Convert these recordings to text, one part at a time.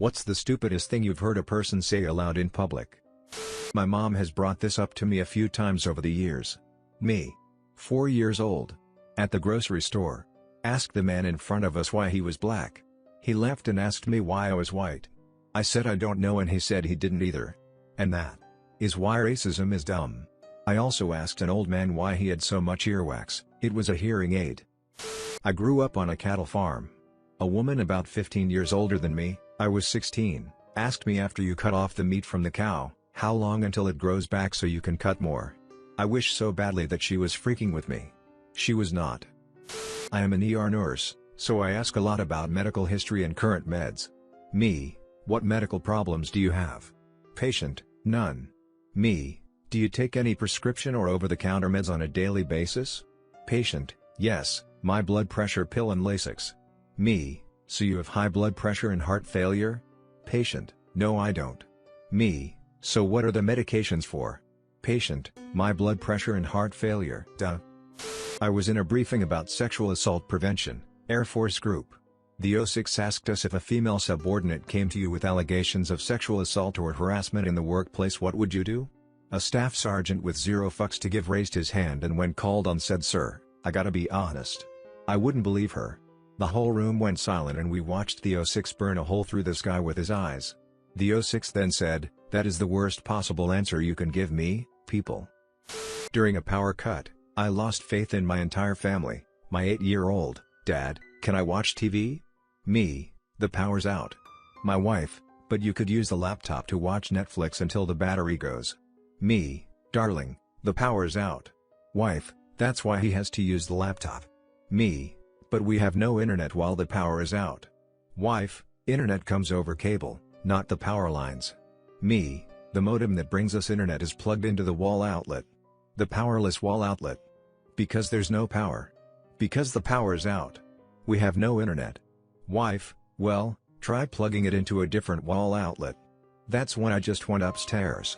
What's the stupidest thing you've heard a person say aloud in public? My mom has brought this up to me a few times over the years. Me. 4 years old. At the grocery store. Asked the man in front of us why he was black. He left and asked me why I was white. I said I don't know and he said he didn't either. And that is why racism is dumb. I also asked an old man why he had so much earwax. It was a hearing aid. I grew up on a cattle farm. A woman about 15 years older than me, I was 16, asked me after you cut off the meat from the cow, how long until it grows back so you can cut more. I wish so badly that she was freaking with me. She was not. I am an ER nurse, so I ask a lot about medical history and current meds. Me, what medical problems do you have? Patient, none. Me, do you take any prescription or over-the-counter meds on a daily basis? Patient, yes, my blood pressure pill and Lasix. Me, so you have high blood pressure and heart failure? Patient, no I don't. Me, so what are the medications for? Patient, my blood pressure and heart failure. Duh. I was in a briefing about sexual assault prevention, Air Force Group. The O6 asked us if a female subordinate came to you with allegations of sexual assault or harassment in the workplace, what would you do? A staff sergeant with zero fucks to give raised his hand and when called on said, "Sir, I gotta be honest. I wouldn't believe her." The whole room went silent and we watched the O6 burn a hole through the sky with his eyes. The O6 then said, "That is the worst possible answer you can give me, people." During a power cut, I lost faith in my entire family. My 8-year-old, "Dad, can I watch TV?" Me, "The power's out." My wife, "But you could use the laptop to watch Netflix until the battery goes." Me, "Darling, the power's out." Wife, "That's why he has to use the laptop." Me, "But we have no internet while the power is out." Wife, "Internet comes over cable, not the power lines." Me, "The modem that brings us internet is plugged into the wall outlet. The powerless wall outlet. Because there's no power. Because the power is out. We have no internet." Wife, "Well, try plugging it into a different wall outlet." That's when I just went upstairs.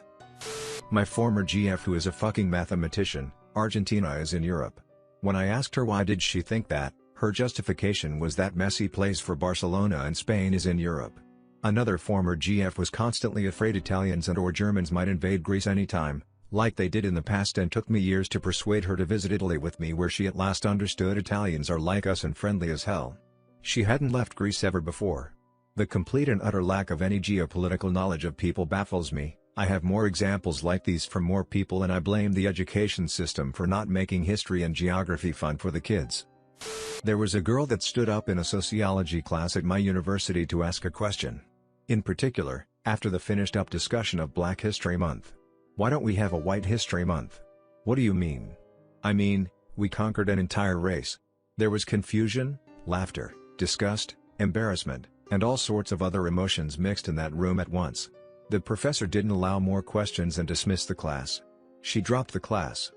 My former GF, who is a fucking mathematician, Argentina is in Europe. When I asked her why did she think that, her justification was that Messi plays for Barcelona and Spain is in Europe. Another former GF was constantly afraid Italians and or Germans might invade Greece anytime, like they did in the past, and took me years to persuade her to visit Italy with me, where she at last understood Italians are like us and friendly as hell. She hadn't left Greece ever before. The complete and utter lack of any geopolitical knowledge of people baffles me. I have more examples like these from more people, and I blame the education system for not making history and geography fun for the kids. There was a girl that stood up in a sociology class at my university to ask a question. In particular, after the finished up discussion of Black History Month. "Why don't we have a White History Month?" "What do you mean?" "I mean, we conquered an entire race." There was confusion, laughter, disgust, embarrassment, and all sorts of other emotions mixed in that room at once. The professor didn't allow more questions and dismissed the class. She dropped the class.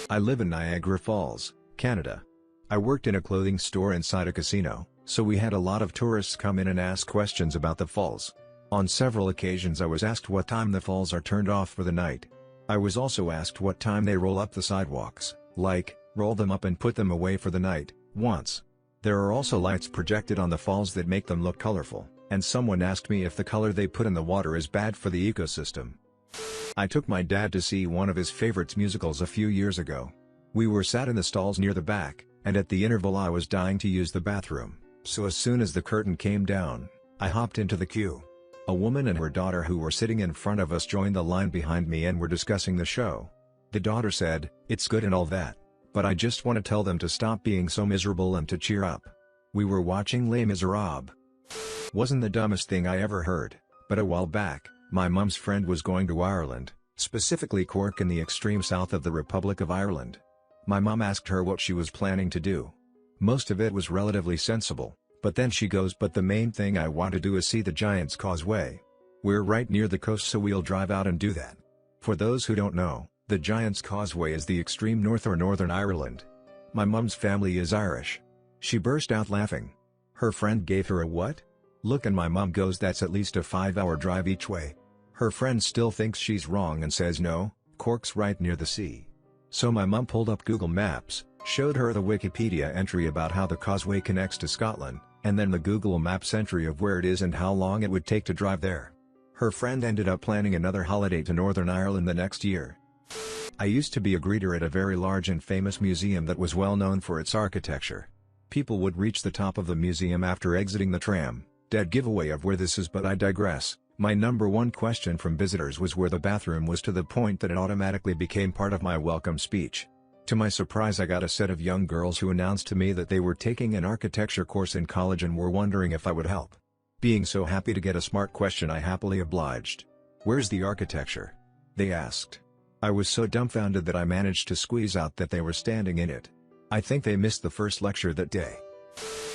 I live in Niagara Falls, Canada. I worked in a clothing store inside a casino, so we had a lot of tourists come in and ask questions about the falls. On several occasions I was asked what time the falls are turned off for the night. I was also asked what time they roll up the sidewalks, like, roll them up and put them away for the night, once. There are also lights projected on the falls that make them look colorful, and someone asked me if the color they put in the water is bad for the ecosystem. I took my dad to see one of his favorites musicals a few years ago. We were sat in the stalls near the back, and at the interval I was dying to use the bathroom, so as soon as the curtain came down, I hopped into the queue. A woman and her daughter who were sitting in front of us joined the line behind me and were discussing the show. The daughter said, "It's good and all that, but I just want to tell them to stop being so miserable and to cheer up." We were watching Les Miserables. Wasn't the dumbest thing I ever heard, but a while back, my mum's friend was going to Ireland, specifically Cork in the extreme south of the Republic of Ireland. My mum asked her what she was planning to do. Most of it was relatively sensible, but then she goes, "But the main thing I want to do is see the Giant's Causeway. We're right near the coast, so we'll drive out and do that." For those who don't know, the Giant's Causeway is the extreme north or Northern Ireland. My mum's family is Irish. She burst out laughing. Her friend gave her a what? Look, and my mum goes, "That's at least a 5-hour drive each way." Her friend still thinks she's wrong and says no, Cork's right near the sea. So my mum pulled up Google Maps, showed her the Wikipedia entry about how the causeway connects to Scotland, and then the Google Maps entry of where it is and how long it would take to drive there. Her friend ended up planning another holiday to Northern Ireland the next year. I used to be a greeter at a very large and famous museum that was well known for its architecture. People would reach the top of the museum after exiting the tram. Dead giveaway of where this is, but I digress. My number one question from visitors was where the bathroom was, to the point that it automatically became part of my welcome speech. To my surprise, I got a set of young girls who announced to me that they were taking an architecture course in college and were wondering if I would help. Being so happy to get a smart question, I happily obliged. "Where's the architecture?" they asked. I was so dumbfounded that I managed to squeeze out that they were standing in it. I think they missed the first lecture that day.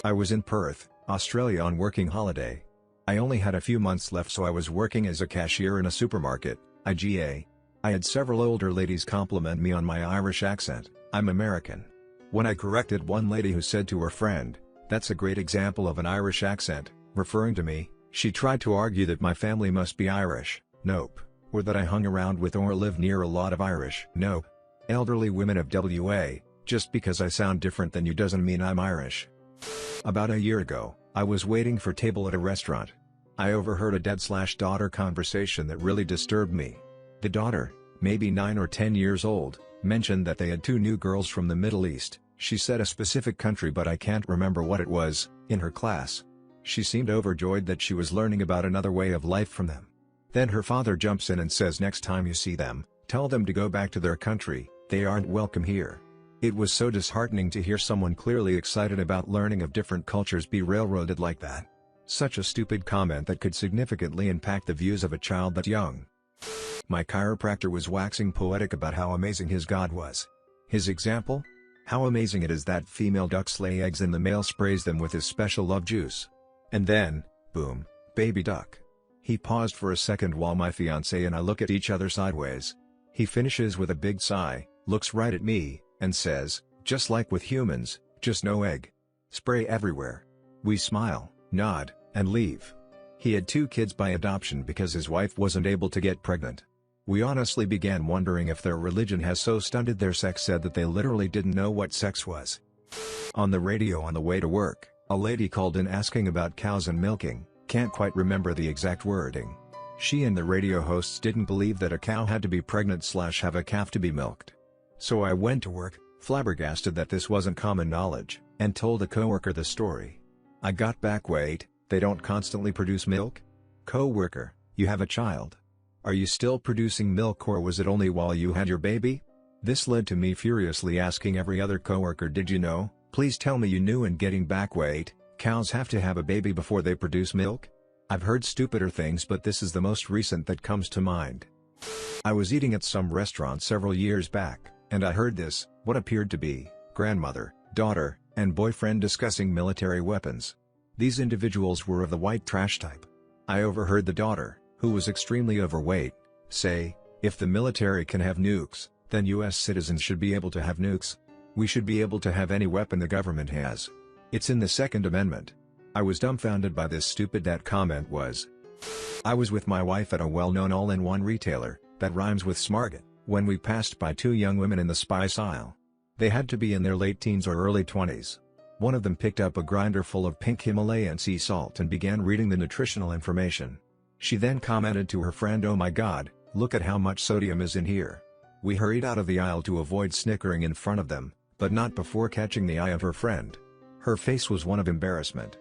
I was in Perth, Australia on working holiday. I only had a few months left, so I was working as a cashier in a supermarket, IGA. I had several older ladies compliment me on my Irish accent. I'm American. When I corrected one lady who said to her friend, "That's a great example of an Irish accent," referring to me, she tried to argue that my family must be Irish. Nope. Or that I hung around with or lived near a lot of Irish. Nope. Elderly women of WA, just because I sound different than you doesn't mean I'm Irish. About a year ago, I was waiting for table at a restaurant. I overheard a dad/daughter conversation that really disturbed me. The daughter, maybe 9 or 10 years old, mentioned that they had 2 new girls from the Middle East. She said a specific country, but I can't remember what it was, in her class. She seemed overjoyed that she was learning about another way of life from them. Then her father jumps in and says next time you see them, tell them to go back to their country, they aren't welcome here. It was so disheartening to hear someone clearly excited about learning of different cultures be railroaded like that. Such a stupid comment that could significantly impact the views of a child that young. My chiropractor was waxing poetic about how amazing his God was. His example? How amazing it is that female ducks lay eggs and the male sprays them with his special love juice. And then, boom, baby duck. He paused for a second while my fiancée and I look at each other sideways. He finishes with a big sigh, looks right at me, and says, "Just like with humans, just no egg. Spray everywhere." We smile, nod, and leave. He had 2 kids by adoption because his wife wasn't able to get pregnant. We honestly began wondering if their religion has so stunted their sex ed that they literally didn't know what sex was. On the radio on the way to work, a lady called in asking about cows and milking. Can't quite remember the exact wording. She and the radio hosts didn't believe that a cow had to be pregnant/have a calf to be milked. So I went to work, flabbergasted that this wasn't common knowledge, and told a coworker the story. I got back, "Wait, they don't constantly produce milk?" Coworker, you have a child. Are you still producing milk, or was it only while you had your baby? This led to me furiously asking every other coworker, "Did you know? Please tell me you knew." And getting back, "Wait, cows have to have a baby before they produce milk?" I've heard stupider things, but this is the most recent that comes to mind. I was eating at some restaurant several years back, and I heard this, what appeared to be, grandmother, daughter, and boyfriend discussing military weapons. These individuals were of the white trash type. I overheard the daughter, who was extremely overweight, say, "If the military can have nukes, then US citizens should be able to have nukes. We should be able to have any weapon the government has. It's in the Second Amendment." I was dumbfounded by this stupid. That comment was. I was with my wife at a well-known all-in-one retailer, that rhymes with Smarget, when we passed by 2 young women in the spice aisle. They had to be in their late teens or early 20s. One of them picked up a grinder full of pink Himalayan sea salt and began reading the nutritional information. She then commented to her friend, "Oh my God, look at how much sodium is in here." We hurried out of the aisle to avoid snickering in front of them, but not before catching the eye of her friend. Her face was one of embarrassment.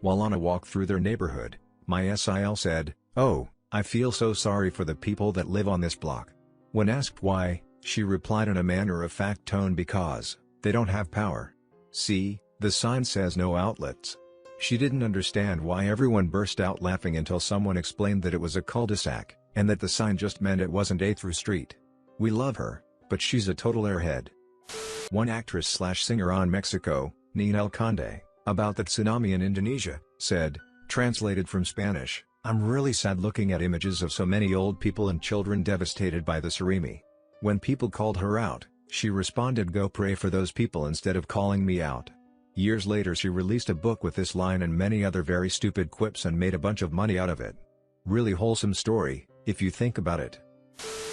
While on a walk through their neighborhood, my SIL said, "Oh, I feel so sorry for the people that live on this block." When asked why, she replied in a matter-of-fact tone, "Because they don't have power. See, the sign says no outlets." She didn't understand why everyone burst out laughing until someone explained that it was a cul-de-sac, and that the sign just meant it wasn't a through street. We love her, but she's a total airhead. One actress/singer on Mexico, Ninel Conde, about the tsunami in Indonesia, said, translated from Spanish, "I'm really sad looking at images of so many old people and children devastated by the tsunami." When people called her out, she responded, "Go pray for those people instead of calling me out." Years later she released a book with this line and many other very stupid quips and made a bunch of money out of it. Really wholesome story, if you think about it.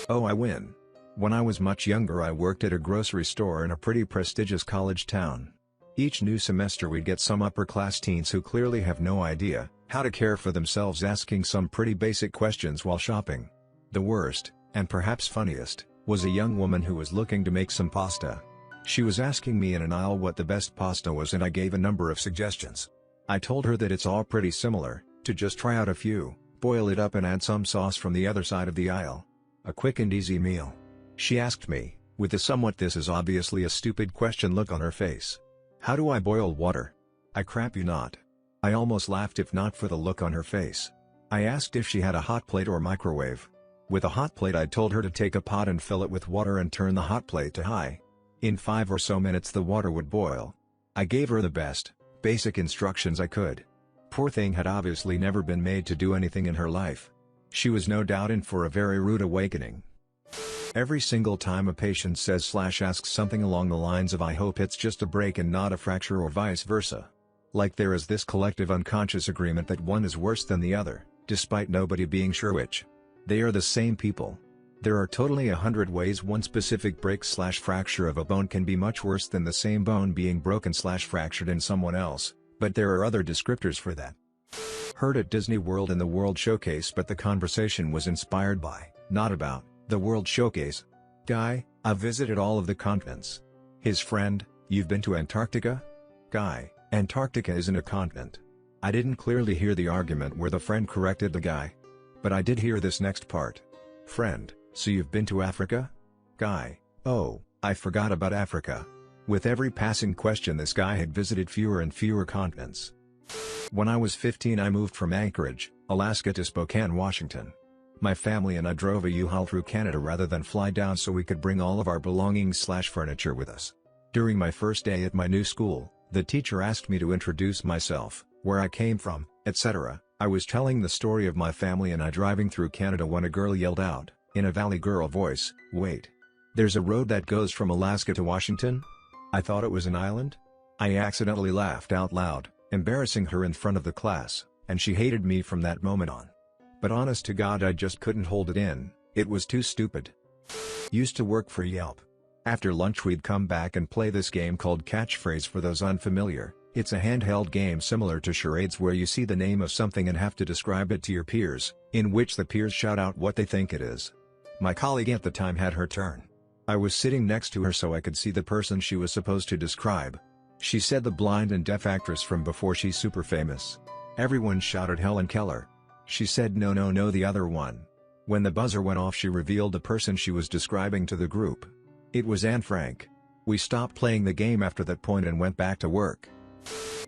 Oh, I win. When I was much younger I worked at a grocery store in a pretty prestigious college town. Each new semester we'd get some upper-class teens who clearly have no idea how to care for themselves asking some pretty basic questions while shopping. The worst, and perhaps funniest, was a young woman who was looking to make some pasta. She was asking me in an aisle what the best pasta was and I gave a number of suggestions. I told her that it's all pretty similar, to just try out a few, boil it up and add some sauce from the other side of the aisle. A quick and easy meal. She asked me, with a somewhat "this is obviously a stupid question" look on her face. How do I boil water? I crap you not. I almost laughed if not for the look on her face. I asked if she had a hot plate or microwave. With a hot plate I told her to take a pot and fill it with water and turn the hot plate to high. In 5 or so minutes the water would boil. I gave her the best, basic instructions I could. Poor thing had obviously never been made to do anything in her life. She was no doubt in for a very rude awakening. Every single time a patient says/asks something along the lines of "I hope it's just a break and not a fracture" or vice versa. Like there is this collective unconscious agreement that one is worse than the other, despite nobody being sure which. They are the same people. There are totally 100 ways one specific break/fracture of a bone can be much worse than the same bone being broken/fractured in someone else, but there are other descriptors for that. Heard at Disney World in the World Showcase, but the conversation was inspired by, not about, the World Showcase. Guy: I've visited all of the continents. His friend: you've been to Antarctica? Guy: Antarctica isn't a continent. I didn't clearly hear the argument where the friend corrected the guy. But I did hear this next part. Friend: so you've been to Africa? Guy: oh, I forgot about Africa. With every passing question this guy had visited fewer and fewer continents. When I was 15 I moved from Anchorage, Alaska to Spokane, Washington. My family and I drove a U-Haul through Canada rather than fly down so we could bring all of our belongings/furniture with us. During my first day at my new school, the teacher asked me to introduce myself, where I came from, etc. I was telling the story of my family and I driving through Canada when a girl yelled out, in a Valley Girl voice, "Wait! There's a road that goes from Alaska to Washington?" I thought it was an island. I accidentally laughed out loud, embarrassing her in front of the class, and she hated me from that moment on. But honest to God I just couldn't hold it in, it was too stupid. Used to work for Yelp. After lunch we'd come back and play this game called Catchphrase. For those unfamiliar, it's a handheld game similar to charades where you see the name of something and have to describe it to your peers, in which the peers shout out what they think it is. My colleague at the time had her turn. I was sitting next to her so I could see the person she was supposed to describe. She said the blind and deaf actress from Before She's Super Famous. Everyone shouted Helen Keller. She said no, the other one. When the buzzer went off she revealed the person she was describing to the group. It was Anne Frank. We stopped playing the game after that point and went back to work.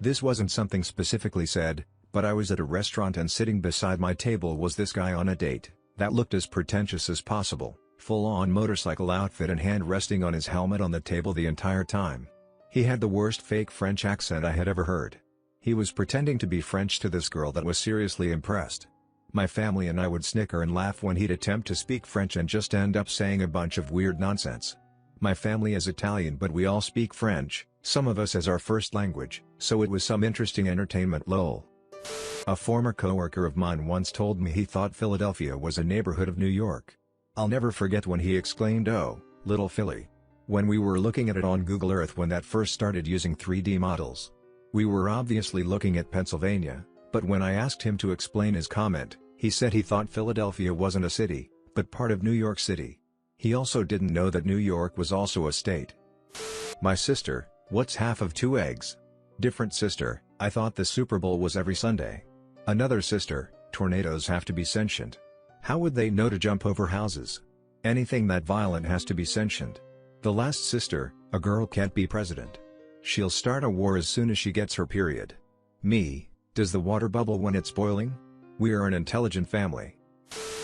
This wasn't something specifically said, but I was at a restaurant and sitting beside my table was this guy on a date, that looked as pretentious as possible, full-on motorcycle outfit and hand resting on his helmet on the table the entire time. He had the worst fake French accent I had ever heard. He was pretending to be French to this girl that was seriously impressed. My family and I would snicker and laugh when he'd attempt to speak French and just end up saying a bunch of weird nonsense. My family is Italian but we all speak French, some of us as our first language, so it was some interesting entertainment lol. A former coworker of mine once told me he thought Philadelphia was a neighborhood of New York. I'll never forget when he exclaimed, "Oh, little Philly," when we were looking at it on Google Earth when that first started using 3D models. We were obviously looking at Pennsylvania, but when I asked him to explain his comment, he said he thought Philadelphia wasn't a city, but part of New York City. He also didn't know that New York was also a state. My sister: what's half of 2 eggs? Different sister: I thought the Super Bowl was every Sunday. Another sister: tornadoes have to be sentient. How would they know to jump over houses? Anything that violent has to be sentient. The last sister: a girl can't be president. She'll start a war as soon as she gets her period. Me: does the water bubble when it's boiling? We are an intelligent family.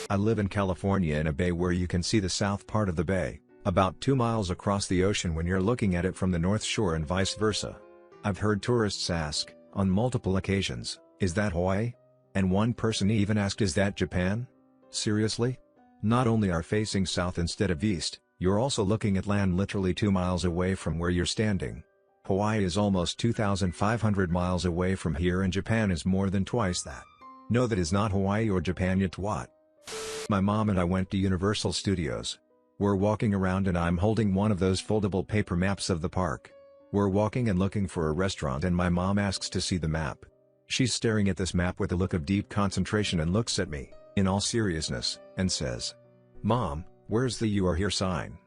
I live in California in a bay where you can see the south part of the bay, about 2 miles across the ocean when you're looking at it from the North Shore and vice versa. I've heard tourists ask, on multiple occasions, "Is that Hawaii?" And one person even asked, "Is that Japan?" Seriously? Not only are facing south instead of east, you're also looking at land literally 2 miles away from where you're standing. Hawaii is almost 2,500 miles away from here and Japan is more than twice that. No, that is not Hawaii or Japan yet what? My mom and I went to Universal Studios. We're walking around and I'm holding one of those foldable paper maps of the park. We're walking and looking for a restaurant and my mom asks to see the map. She's staring at this map with a look of deep concentration and looks at me, in all seriousness, and says, "Mom, where's the you are here sign?"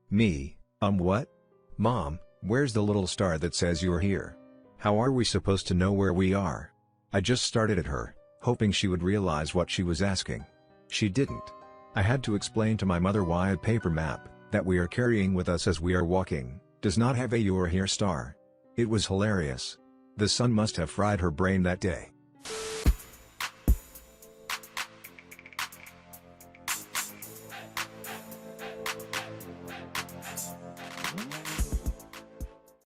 Me, what? Mom, where's the little star that says you're here? How are we supposed to know where we are? I just started at her, hoping she would realize what she was asking. She didn't. I had to explain to my mother why a paper map, that we are carrying with us as we are walking, does not have a you are here star. It was hilarious. The sun must have fried her brain that day.